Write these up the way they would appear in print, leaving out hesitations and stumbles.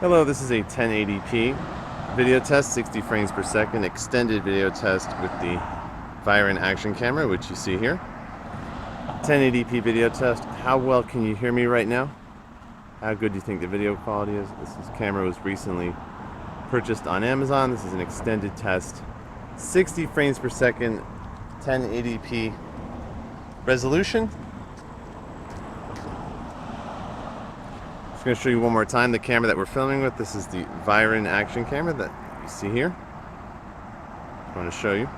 Hello, this is a 1080p video test, 60 frames per second, extended video test with the VIRAN action camera, which you see here. 1080p video test. How well can you hear me right now? How good do you think the video quality is? This camera was recently purchased on Amazon. This is an extended test, 60 frames per second, 1080p resolution. I'm going to show you one more time the camera that we're filming with. This is the VIRAN action camera that you see here. I want to show you.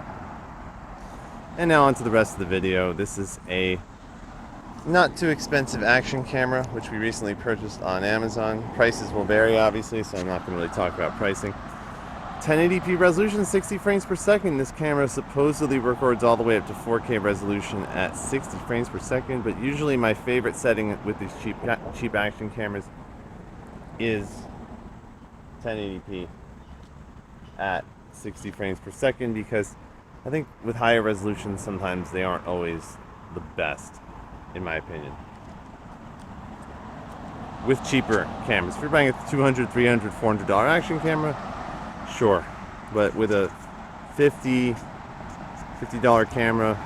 And now on to the rest of the video. This is a not too expensive action camera, which we recently purchased on Amazon. Prices will vary, obviously, so I'm not going to really talk about pricing. 1080p resolution, 60 frames per second. This camera supposedly records all the way up to 4K resolution at 60 frames per second, but usually my favorite setting with these cheap action cameras is 1080p at 60 frames per second, because I think with higher resolution sometimes they aren't always the best, in my opinion. With cheaper cameras, if you're buying a $200, $300, $400 action camera, sure, but with a $50 camera,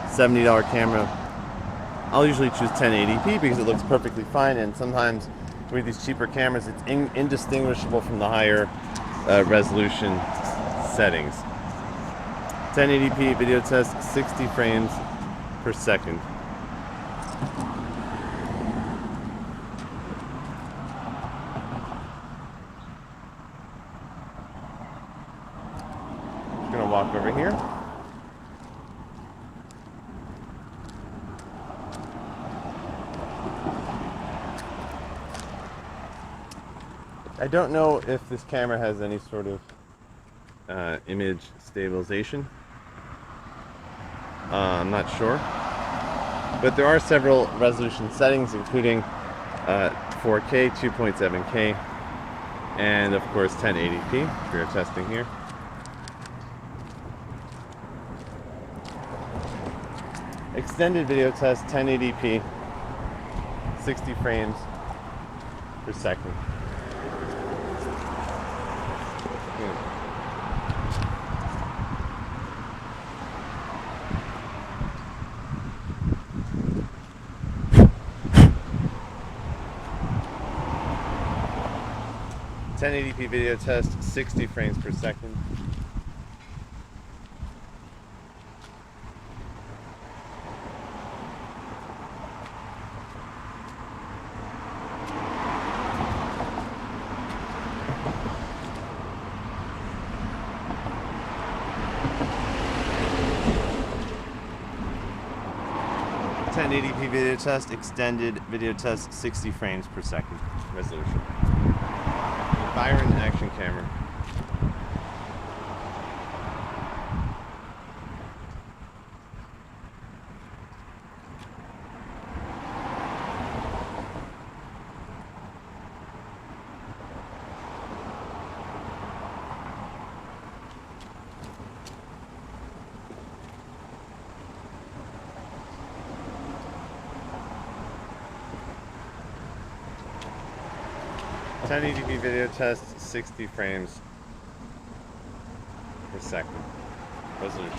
$70 camera, I'll usually choose 1080p because it looks perfectly fine, and sometimes with these cheaper cameras it's indistinguishable from the higher resolution settings. 1080p video test, 60 frames per second. Gonna walk over here. I don't know if this camera has any sort of image stabilization. I'm not sure. But there are several resolution settings, including 4K, 2.7K, and of course 1080p, which we are testing here. Extended video test, 1080p, 60 frames per second. .1080p video test, 60 frames per second. .1080p video test, extended video test, 60 frames per second resolution. VIRAN action camera. .1080p video test, 60 frames per second resolution.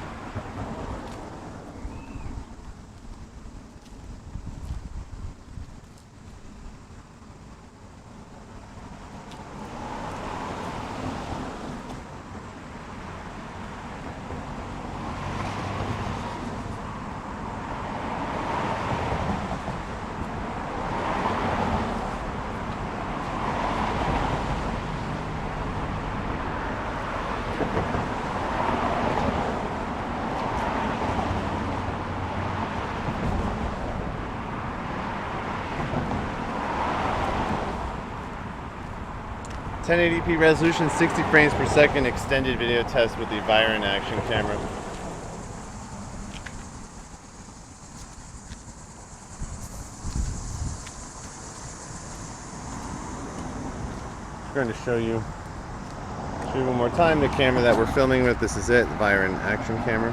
.1080p resolution, 60 frames per second, extended video test with the VIRAN action camera. I'm going to show you one more time the camera that we're filming with. This is it, the VIRAN action camera.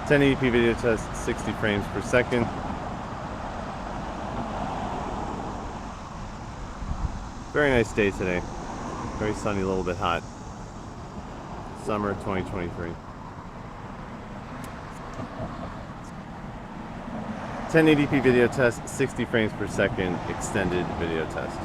1080p video test, 60 frames per second. Very nice day today. Very sunny, a little bit hot. Summer 2023. 1080p video test, 60 frames per second extended video test.